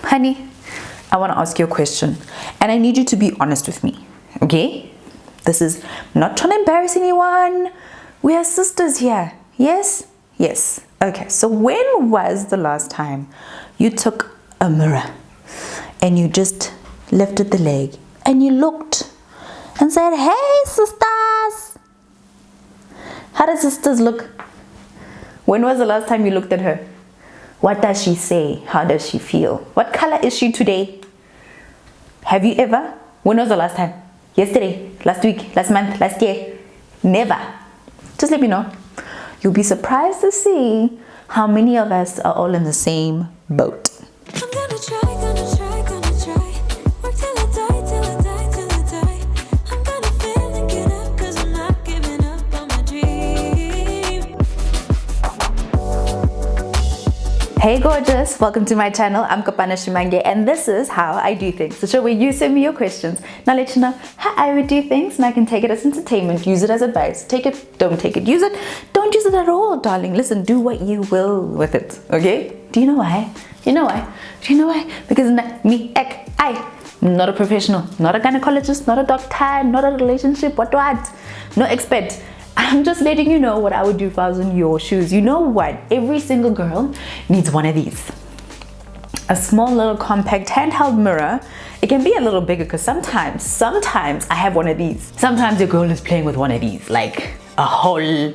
Honey, I want to ask you a question, and I need you to be honest with me, okay? This is not trying to embarrass anyone. We are sisters here. Yes? Yes. Okay, so when was the last time you took a mirror and you just lifted the leg and you looked and said, hey, sisters? How do sisters look? When was the last time you looked at her? What does she say? How does she feel? What color is she today? Have you ever? When was the last time? Yesterday? Last week? Last month? Last year? Never. Just let me know. You'll be surprised to see how many of us are all in the same boat. I'm gonna try, gonna try, gonna try. Work till I die, till I die, till I die. I'm gonna fail and get up, cause I'm not giving up on my dream. Hey gorgeous, welcome to my channel. I'm Kopano Shimange, and this is how I do things. The show where you send me your questions and I'll let you know how I would do things, and I can take it as entertainment, use it as advice, take it, don't take it, use it, don't use it at all, darling. Listen, do what you will with it, okay? Do you know why? You know why? Do you know why? Because I'm not a professional, not a gynecologist, not a doctor, not a relationship, what, no expert. I'm just letting you know what I would do if I was in your shoes. You know what? Every single girl needs one of these. A small little compact handheld mirror. It can be a little bigger because sometimes I have one of these. Sometimes your girl is playing with one of these, like a whole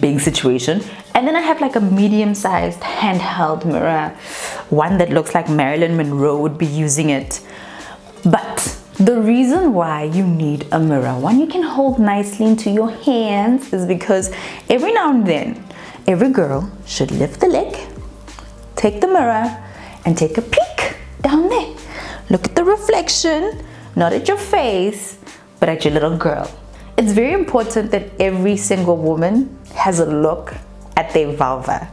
big situation. And then I have like a medium-sized handheld mirror, one that looks like Marilyn Monroe would be using it. But the reason why you need a mirror, one you can hold nicely into your hands, is because every now and then, every girl should lift the leg, take the mirror, and take a peek down there. Look at the reflection, not at your face, but at your little girl. It's very important that every single woman has a look at their vulva,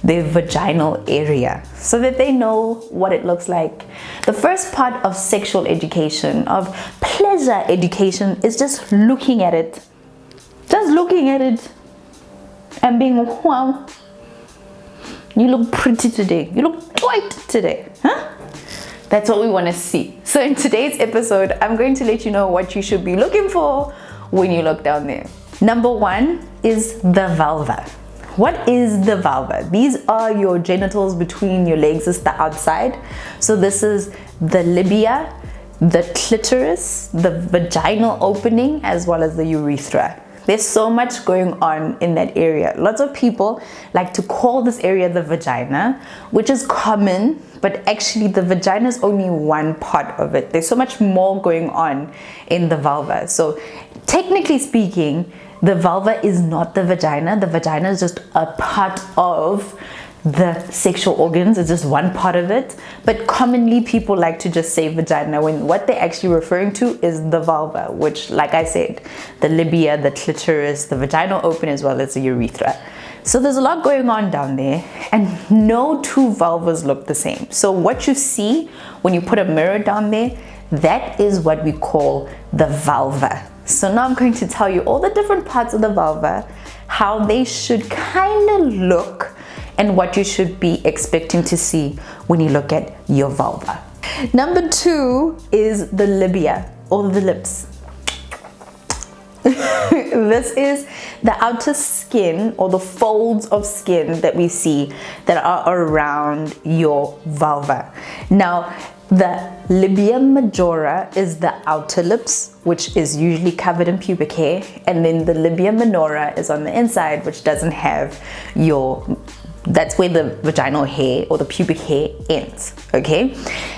their vaginal area, so that they know what it looks like. The first part of sexual education, of pleasure education, is just looking at it. Just looking at it and being, wow, you look pretty today. You look white today, huh? That's what we want to see. So in today's episode, I'm going to let you know what you should be looking for when you look down there. Number one is the vulva. What is the vulva? These are your genitals between your legs. It's the outside. So this is the labia, the clitoris, the vaginal opening, as well as the urethra. There's so much going on in that area. Lots of people like to call this area the vagina, which is common, but actually the vagina is only one part of it. There's so much more going on in the vulva. So technically speaking, the vulva is not the vagina. The vagina is just a part of the sexual organs. It's just one part of it. But commonly people like to just say vagina when what they're actually referring to is the vulva, which, like I said, the labia, the clitoris, the vaginal open, as well as the urethra. So there's a lot going on down there, and no two vulvas look the same. So what you see when you put a mirror down there, that is what we call the vulva. So now I'm going to tell you all the different parts of the vulva, how they should kind of look, and what you should be expecting to see when you look at your vulva. Number two is the labia, or the lips. This is the outer skin, or the folds of skin that we see that are around your vulva. Now, the labia majora is the outer lips, which is usually covered in pubic hair, and then the labia minora is on the inside, which doesn't have that's where the vaginal hair or the pubic hair ends, okay?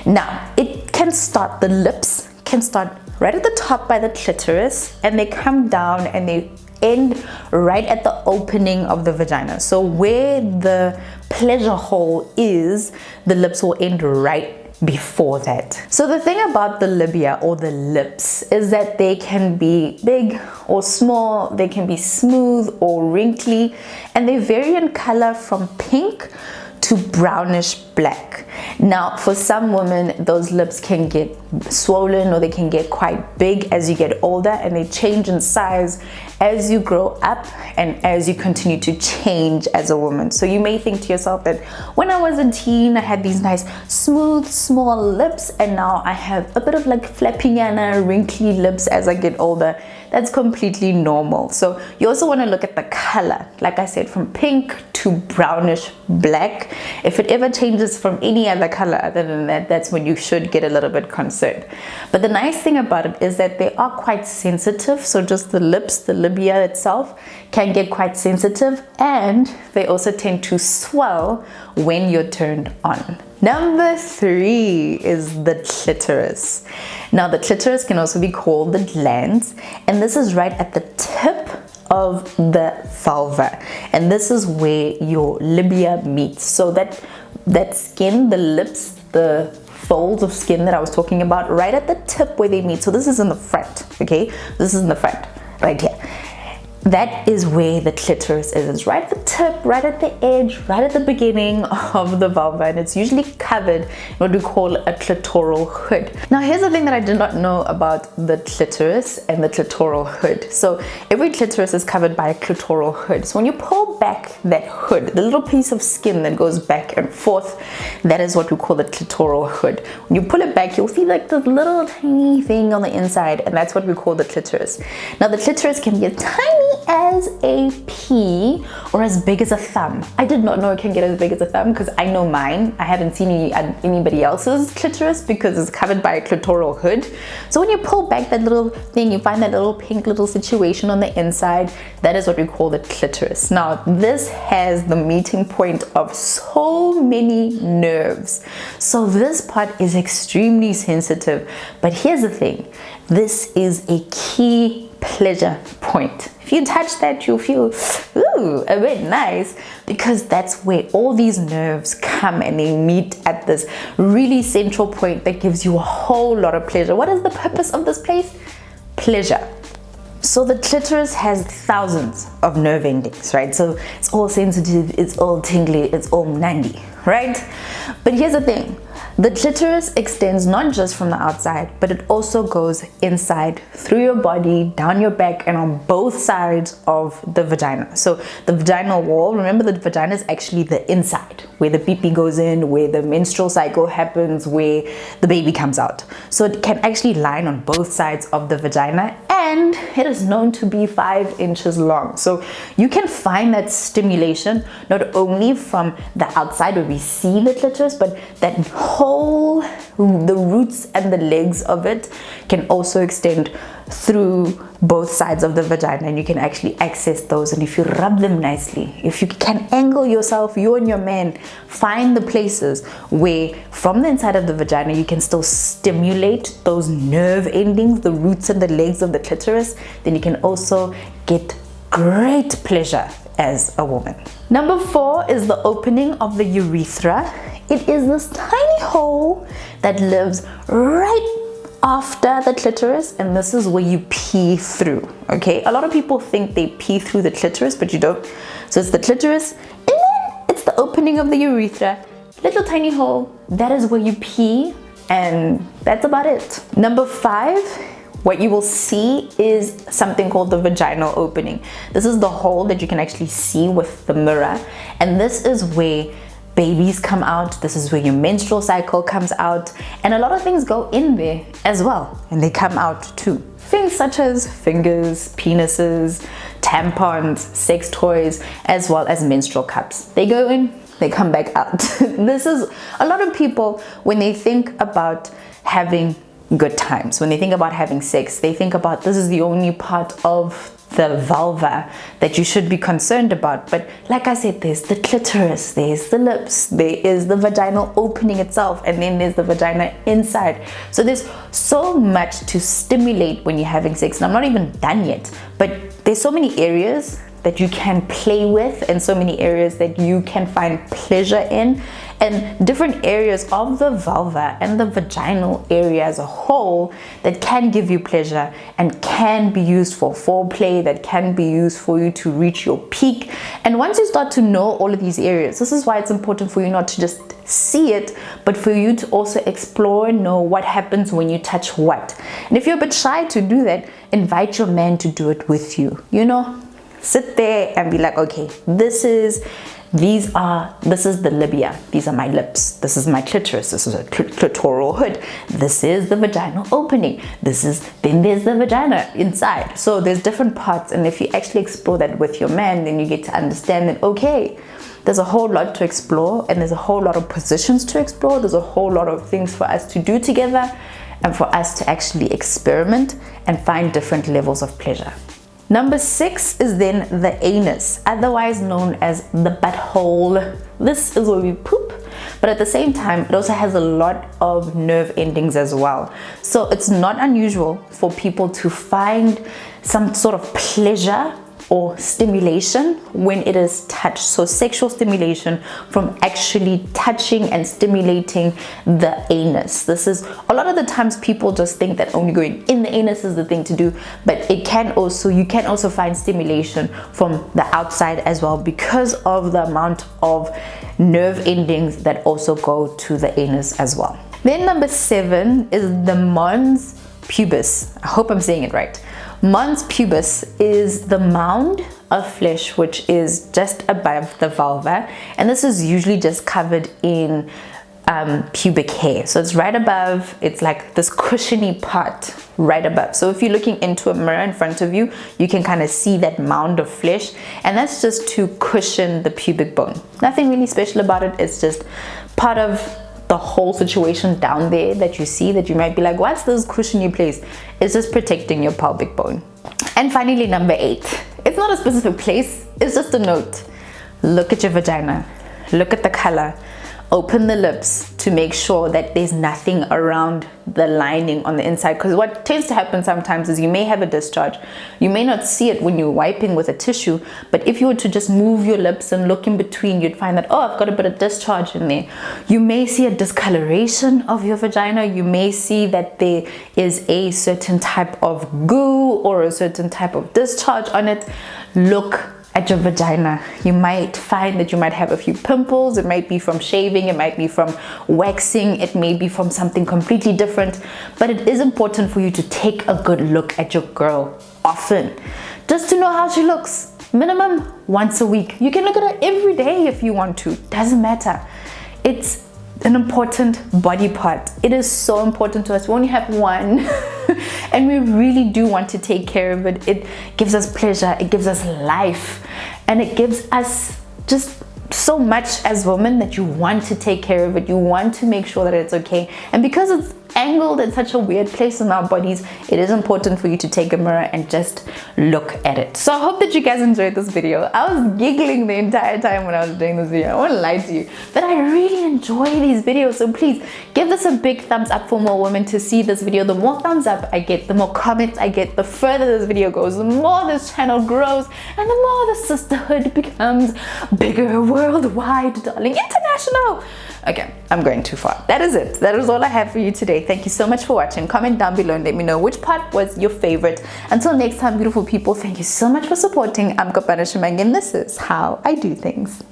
Now, the lips can start right at the top by the clitoris, and they come down and they end right at the opening of the vagina. So where the pleasure hole is, the lips will end right before that. So the thing about the labia, or the lips, is that they can be big or small, they can be smooth or wrinkly, and they vary in color from pink to brownish black. Now, for some women, those lips can get swollen or they can get quite big as you get older, and they change in size as you grow up and as you continue to change as a woman. So you may think to yourself that when I was a teen, I had these nice, smooth, small lips, and now I have a bit of like flapping-yana, wrinkly lips as I get older. That's completely normal. So you also want to look at the color. Like I said, from pink to brownish black. If it ever changes from any other color other than that, that's when you should get a little bit concerned. But the nice thing about it is that they are quite sensitive. So just the lips, the labia itself can get quite sensitive, and they also tend to swell when you're turned on. Number 3 is the clitoris. Now, the clitoris can also be called the glans, and this is right at the tip of the vulva, and this is where your labia meets. So that skin, the lips, the folds of skin that I was talking about, right at the tip where they meet. So this is in the front, okay? This is in the front, right here. That is where the clitoris is. It's right at the tip, right at the edge, right at the beginning of the vulva, and it's usually covered in what we call a clitoral hood. Now, here's the thing that I did not know about the clitoris and the clitoral hood. So every clitoris is covered by a clitoral hood. So when you pull back that hood, the little piece of skin that goes back and forth, that is what we call the clitoral hood. When you pull it back, you'll see like this little tiny thing on the inside, and that's what we call the clitoris. Now, the clitoris can be a tiny as a pea or as big as a thumb. I did not know it can get as big as a thumb because I know mine. I haven't seen anybody else's clitoris because it's covered by a clitoral hood. So when you pull back that little thing, you find that little pink little situation on the inside. That is what we call the clitoris. Now, this has the meeting point of so many nerves. So this part is extremely sensitive. But here's the thing. This is a key pleasure point. If you touch that, you'll feel a bit nice, because that's where all these nerves come and they meet at this really central point that gives you a whole lot of pleasure. What is the purpose of this place? Pleasure. So the clitoris has thousands of nerve endings, right? So it's all sensitive, it's all tingly, it's all nandy, right? But here's the thing. The clitoris extends not just from the outside, but it also goes inside, through your body, down your back, and on both sides of the vagina. So the vaginal wall, remember the vagina is actually the inside, where the pee-pee goes in, where the menstrual cycle happens, where the baby comes out. So it can actually line on both sides of the vagina, and it is known to be 5 inches long. So you can find that stimulation not only from the outside where we see the clitoris, but that whole, the roots and the legs of it can also extend through both sides of the vagina, and you can actually access those. And if you rub them nicely, if you can angle yourself, you and your man, find the places where from the inside of the vagina you can still stimulate those nerve endings, the roots and the legs of the clitoris, then you can also get great pleasure as a woman. Number 4 is the opening of the urethra. It is this tiny hole that lives right after the clitoris, and this is where you pee through. Okay, a lot of people think they pee through the clitoris, but you don't. So it's the clitoris, and then it's the opening of the urethra, little tiny hole. That is where you pee, and that's about it. Number 5, what you will see is something called the vaginal opening. This is the hole that you can actually see with the mirror, and this is where babies come out. This is where your menstrual cycle comes out, and a lot of things go in there as well, and they come out too. Things such as fingers, penises, tampons, sex toys, as well as menstrual cups. They go in, they come back out. This is a lot of people, when they think about having good times, when they think about having sex, they think about this is the only part of the vulva that you should be concerned about. But like I said, there's the clitoris, there's the lips, there is the vaginal opening itself, and then there's the vagina inside. So there's so much to stimulate when you're having sex, and I'm not even done yet, but there's so many areas that you can play with, and so many areas that you can find pleasure in, and different areas of the vulva and the vaginal area as a whole that can give you pleasure and can be used for foreplay, that can be used for you to reach your peak. And once you start to know all of these areas, this is why it's important for you not to just see it, but for you to also explore and know what happens when you touch what. And if you're a bit shy to do that, invite your man to do it with you. You know, sit there and be like, okay, this is the labia, these are my lips, this is my clitoris, this is a clitoral hood, this is the vaginal opening, then there's the vagina inside. So there's different parts, and if you actually explore that with your man, then you get to understand that, okay, there's a whole lot to explore, and there's a whole lot of positions to explore, there's a whole lot of things for us to do together, and for us to actually experiment and find different levels of pleasure. Number 6 is then the anus, otherwise known as the butthole. This is where we poop, but at the same time, it also has a lot of nerve endings as well. So it's not unusual for people to find some sort of pleasure or stimulation when it is touched. So sexual stimulation from actually touching and stimulating the anus. This is, a lot of the times people just think that only going in the anus is the thing to do, but you can also find stimulation from the outside as well, because of the amount of nerve endings that also go to the anus as well. Then number 7 is the Mons Pubis. I hope I'm saying it right. Mons Pubis is the mound of flesh which is just above the vulva, and this is usually just covered in pubic hair. So it's right above, it's like this cushiony part right above. So if you're looking into a mirror in front of you, you can kind of see that mound of flesh, and that's just to cushion the pubic bone. Nothing really special about it, it's just part of the whole situation down there that you see, that you might be like, what's this cushiony place? It's just protecting your pelvic bone. And finally, number 8, it's not a specific place, it's just a note. Look at your vagina, look at the color, open the lips to make sure that there's nothing around the lining on the inside, because what tends to happen sometimes is you may have a discharge. You may not see it when you're wiping with a tissue, but if you were to just move your lips and look in between, you'd find that, oh, I've got a bit of discharge in there. You may see a discoloration of your vagina. You may see that there is a certain type of goo or a certain type of discharge on it. Look at your vagina. You might find that you might have a few pimples. It might be from shaving, it might be from waxing, it may be from something completely different, but it is important for you to take a good look at your girl often, just to know how she looks. Minimum once a week. You can look at her every day if you want to, doesn't matter. It's an important body part. It is so important to us. We only have one and we really do want to take care of it. It gives us pleasure, it gives us life, and it gives us just so much as women that you want to take care of it. You want to make sure that it's okay, and because it's angled in such a weird place in our bodies, it is important for you to take a mirror and just look at it. So I hope that you guys enjoyed this video. I was giggling the entire time when I was doing this video. I won't lie to you, but I really enjoy these videos. So please give this a big thumbs up for more women to see this video. The more thumbs up I get, the more comments I get, the further this video goes, the more this channel grows, and the more the sisterhood becomes bigger, worldwide, darling, international. Okay, I'm going too far. That is it. That is all I have for you today. Thank you so much for watching. Comment down below and let me know which part was your favorite. Until next time, beautiful people, thank you so much for supporting. I'm Kopano Shimange, and this is how I do things.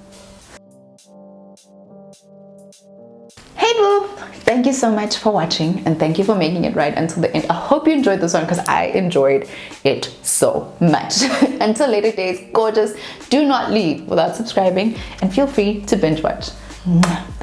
Hey boo! Thank you so much for watching, and thank you for making it right until the end. I hope you enjoyed this one, because I enjoyed it so much. Until later days, gorgeous. Do not leave without subscribing, and feel free to binge watch. Mwah.